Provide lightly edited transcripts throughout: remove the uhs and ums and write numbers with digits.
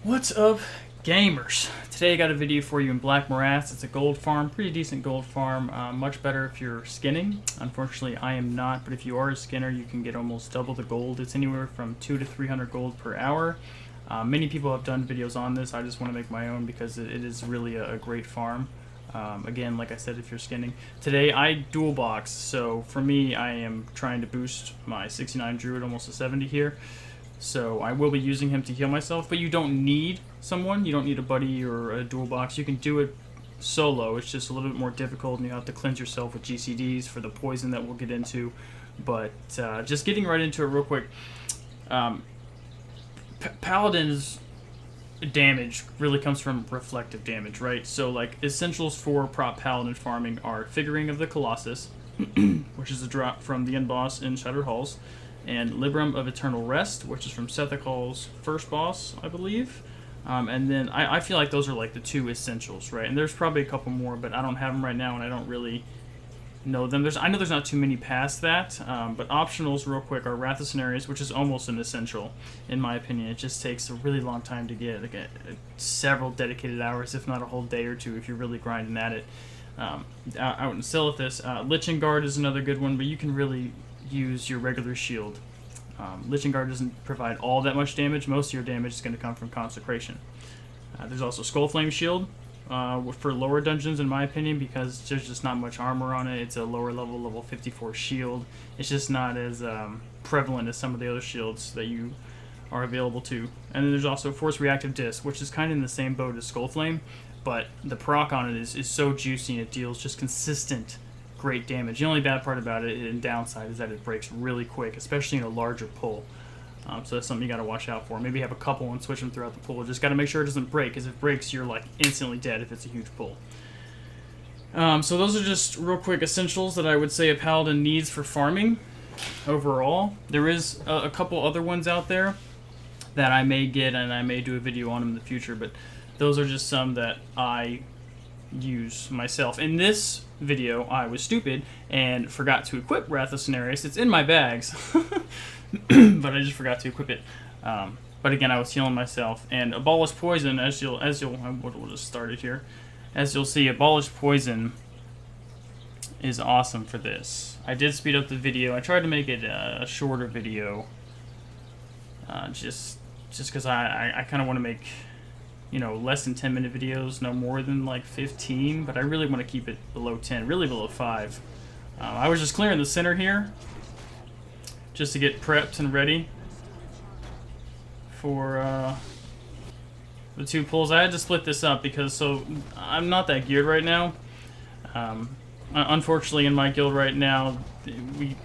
What's up, gamers? Today I got a video for you in Black Morass. It's a gold farm, pretty decent gold farm, much better if you're skinning. Unfortunately, I am not, but if you are a skinner, you can get almost double the gold. It's anywhere from 200 to 300 gold per hour. Many people have done videos on this. I just want to make my own because it is really a great farm. Again, like I said, if you're skinning. Today I dual box, so for me, I am trying to boost my 69 Druid almost to 70 here. So I will be using him to heal myself, but you don't need someone. You don't need a buddy or a dual box. You can do it solo. It's just a little bit more difficult, and you have to cleanse yourself with GCDs for the poison that we'll get into. But just getting right into it real quick. Paladin's damage really comes from reflective damage, right? So like essentials for prop Paladin farming are Figuring of the Colossus, which is a drop from the end boss in Shattered Halls, and Libram of Eternal Rest, which is from Sethekk Hall's first boss, I believe. And then I feel like those are like the two essentials, right? And there's probably a couple more, but I don't have them right now, and I don't really know them. I know there's not too many past that, but optionals real quick are Wrath of Cenarius, which is almost an essential, in my opinion. It just takes a really long time to get, like several dedicated hours, if not a whole day or two, if you're really grinding at it. Out in Silithus, Lichen Guard is another good one, but you can really use your regular shield. Lichen Guard doesn't provide all that much damage. Most of your damage is going to come from Consecration. There's also Skullflame Shield for lower dungeons, in my opinion, because there's just not much armor on it. It's a lower level 54 shield. It's just not as prevalent as some of the other shields that you are available to. And then there's also Force Reactive Disc, which is kind of in the same boat as Skullflame, but the proc on it is so juicy, and it deals just consistent great damage. The only bad part about it and downside is that it breaks really quick, especially in a larger pull. So that's something you got to watch out for. Maybe have a couple and switch them throughout the pull. Just got to make sure it doesn't break, because if it breaks, you're like instantly dead if it's a huge pull. So those are just real quick essentials that I would say a paladin needs for farming overall. There is a couple other ones out there that I may get, and I may do a video on them in the future, but those are just some that I use myself. In this video, I was stupid and forgot to equip Wrath of Cenarius. It's in my bags, but I just forgot to equip it. But again, I was healing myself. And Abolish Poison, we'll just start it here. As you'll see, Abolish Poison is awesome for this. I did speed up the video. I tried to make it a shorter video, just because I kind of want to make, you know, less than 10-minute videos, no more than like 15, but I really want to keep it below 10, really below 5. I was just clearing the center here just to get prepped and ready for the two pulls. I had to split this up because I'm not that geared right now. Unfortunately, in my guild right now,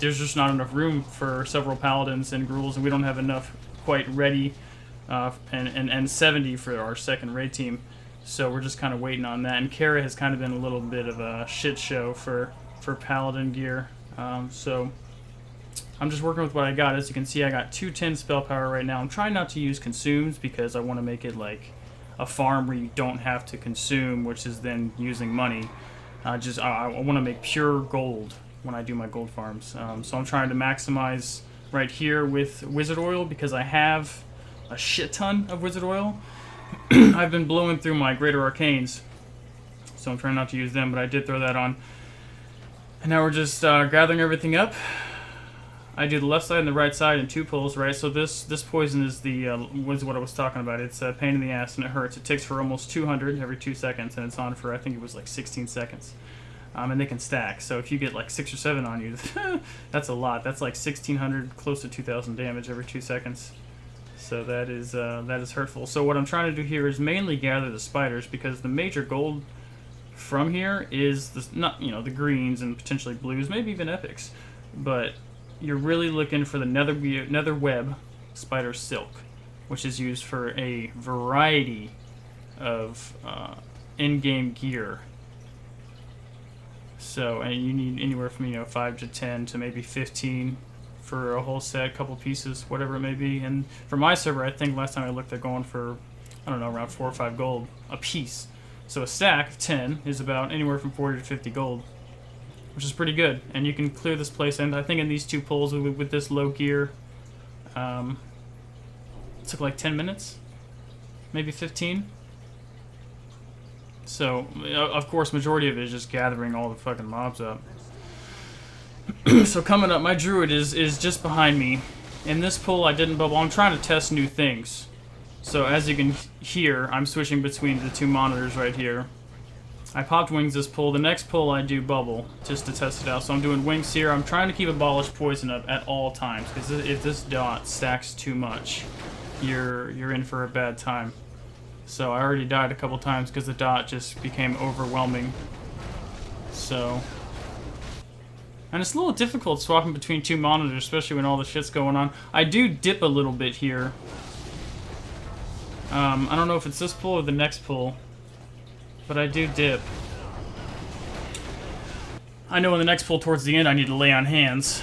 there's just not enough room for several paladins and ghouls, and we don't have enough quite ready and 70 for our second raid team, so we're just kind of waiting on that. And Kara has kind of been a little bit of a shit show for paladin gear, so I'm just working with what I got. As you can see, I got 210 spell power right now. I'm trying not to use consumes because I want to make it like a farm where you don't have to consume, which is then using money. I want to make pure gold when I do my gold farms, so I'm trying to maximize right here with wizard oil because I have a shit ton of wizard oil. I've been blowing through my greater arcanes, so I'm trying not to use them, but I did throw that on. And now we're just gathering everything up. I do the left side and the right side in 2 pulls, right? So this poison is was what I was talking about. It's a pain in the ass and it hurts. It ticks for almost 200 every 2 seconds, and it's on for, I think it was like 16 seconds. And they can stack. So if you get like 6 or 7 on you, that's a lot. That's like 1,600, close to 2,000 damage every 2 seconds. So that is hurtful. So what I'm trying to do here is mainly gather the spiders, because the major gold from here is the greens and potentially blues, maybe even epics. But you're really looking for the nether web spider silk, which is used for a variety of in-game gear. So, and you need anywhere from 5 to 10 to maybe 15 for a whole set, couple pieces, whatever it may be. And for my server, I think last time I looked, they're going for, I don't know, around 4 or 5 gold a piece. So a stack of 10 is about anywhere from 40 to 50 gold, which is pretty good. And you can clear this place, and I think in these 2 pulls with this low gear, it took like 10 minutes. maybe 15. So, of course, majority of it is just gathering all the fucking mobs up. So coming up, my druid is just behind me. In this pull, I didn't bubble. I'm trying to test new things. So as you can hear, I'm switching between the two monitors right here. I popped wings this pull. The next pull, I do bubble just to test it out. So I'm doing wings here. I'm trying to keep Abolish Poison up at all times, because if this dot stacks too much, you're in for a bad time. So I already died a couple times because the dot just became overwhelming. So... And it's a little difficult swapping between two monitors, especially when all the shit's going on. I do dip a little bit here. I don't know if it's this pull or the next pull, but I do dip. I know in the next pull towards the end I need to lay on hands.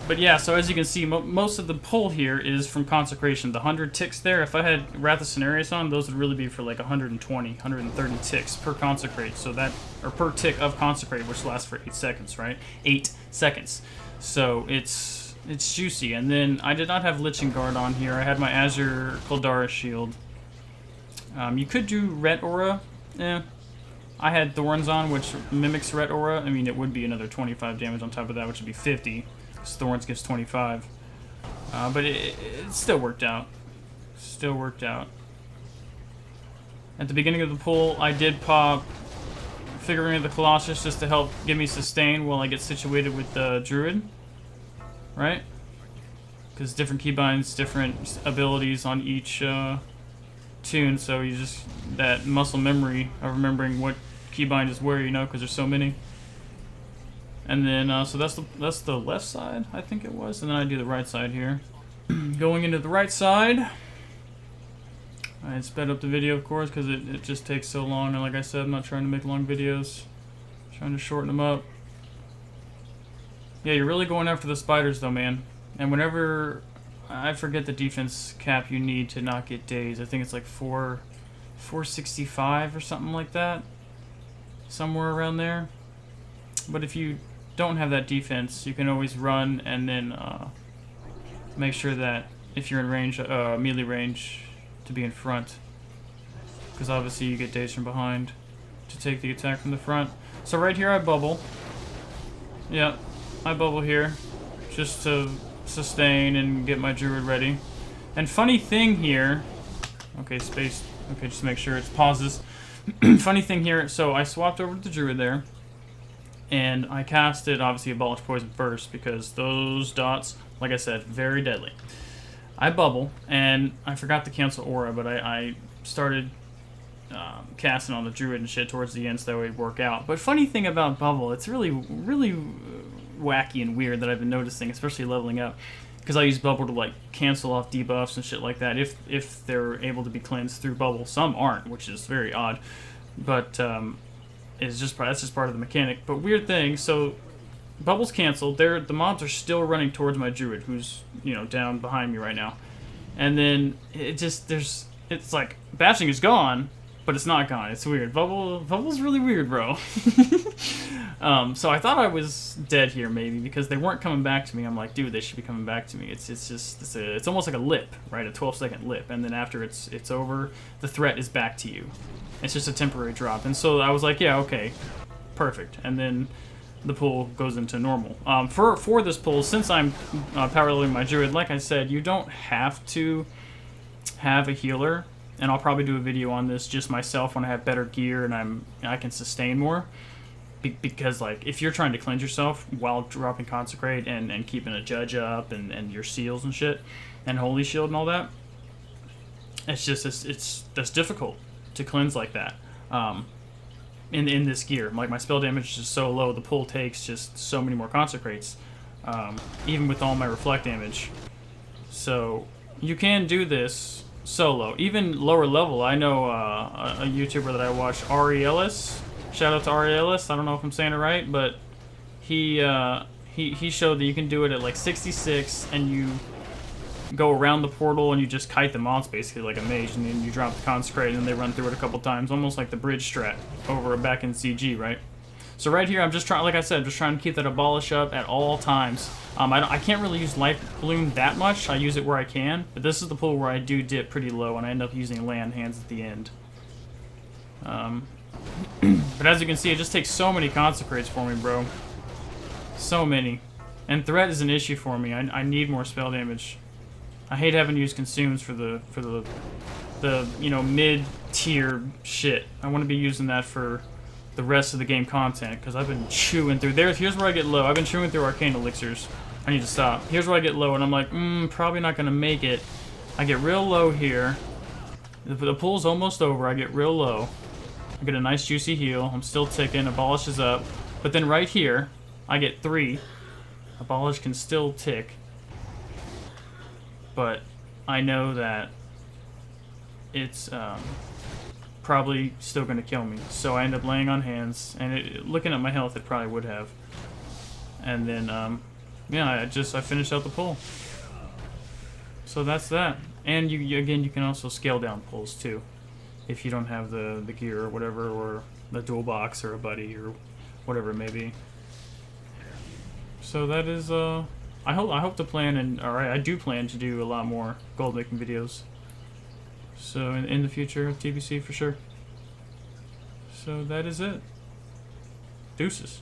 But yeah, so as you can see, most of the pull here is from Consecration. The 100 ticks there, if I had Wrath of Cenarius on, those would really be for like 120, 130 ticks per Consecrate. So that, or per tick of Consecrate, which lasts for 8 seconds, right? 8 seconds. So it's juicy. And then I did not have Liching Guard on here. I had my Azure Caldara Shield. You could do Ret Aura. I had Thorns on, which mimics Ret Aura. I mean, it would be another 25 damage on top of that, which would be 50. Thorns gives 25. But it still worked out. Still worked out. At the beginning of the pull, I did pop Figuring of the Colossus just to help give me sustain while I get situated with the Druid. Right? Because different keybinds, different abilities on each tune, so you just, that muscle memory of remembering what keybind is where, you know, because there's so many. And then, so that's the left side, I think it was, and then I do the right side here. Going into the right side, I sped up the video, of course, because it just takes so long, and like I said, I'm not trying to make long videos. I'm trying to shorten them up. Yeah, you're really going after the spiders, though, man. And whenever, I forget the defense cap you need to not get dazed. I think it's like 465 or something like that. Somewhere around there. But if you don't have that defense, you can always run and then make sure that if you're in range, melee range, to be in front. Because obviously you get dazed from behind to take the attack from the front. So right here I bubble. Yep, I bubble here just to sustain and get my druid ready. And funny thing here, okay, space, okay, just to make sure it pauses. Funny thing here, so I swapped over to the druid there. And I casted, obviously, Abolish Poison first, because those dots, like I said, very deadly. I bubble, and I forgot to cancel Aura, but I started casting on the Druid and shit towards the end so that way it'd work out. But funny thing about bubble, it's really wacky and weird that I've been noticing, especially leveling up, because I use bubble to like cancel off debuffs and shit like that if they're able to be cleansed through bubble. Some aren't, which is very odd. But that's just part of the mechanic. But weird thing, so bubble's canceled. The mobs are still running towards my druid, who's, you know, down behind me right now. And then it's like bashing is gone, but it's not gone. It's weird. Bubble's really weird, bro. So I thought I was dead here maybe because they weren't coming back to me. I'm like, dude, they should be coming back to me. It's almost like a lip, right? A 12-second lip, and then after it's over, the threat is back to you. It's just a temporary drop. And so I was like, yeah, okay, perfect. And then the pool goes into normal. For this pool, since I'm power leveling my druid, like I said, you don't have to have a healer, and I'll probably do a video on this just myself when I have better gear and I can sustain more. Because like if you're trying to cleanse yourself while dropping consecrate and keeping a judge up and your seals and shit and holy shield and all that, that's difficult to cleanse like that. In this gear, like my spell damage is just so low, the pull takes just so many more consecrates, even with all my reflect damage. So you can do this solo, even lower level. I know a YouTuber that I watch, Ari Ellis. Shout out to Ari Ellis. I don't know if I'm saying it right, but he showed that you can do it at like 66, and you go around the portal and you just kite the mobs basically like a mage, and then you drop the consecrate and then they run through it a couple times, almost like the bridge strat over back in CG, right? So right here I'm just trying, like I said, just trying to keep that abolish up at all times. I can't really use Life Balloon that much. I use it where I can, but this is the pool where I do dip pretty low, and I end up using land hands at the end. But as you can see, it just takes so many consecrates for me, bro. So many. And threat is an issue for me. I need more spell damage. I hate having to use consumes for the you know, mid-tier shit. I want to be using that for the rest of the game content, because I've been chewing through there. Here's where I get low. I've been chewing through arcane elixirs. I need to stop. Here's where I get low, and I'm like, probably not gonna make it. I get real low here. The pool's almost over. I get real low. I get a nice juicy heal. I'm still ticking. Abolish is up. But then right here, I get 3. Abolish can still tick. But I know that it's probably still going to kill me. So I end up laying on hands. And looking at my health, it probably would have. And then, yeah, I finished out the pull. So that's that. And again, you can also scale down pulls too, if you don't have the gear or whatever, or the dual box or a buddy or whatever it may be. So that is I hope to plan, or I do plan to do a lot more gold making videos. So in the future, TBC for sure. So that is it. Deuces.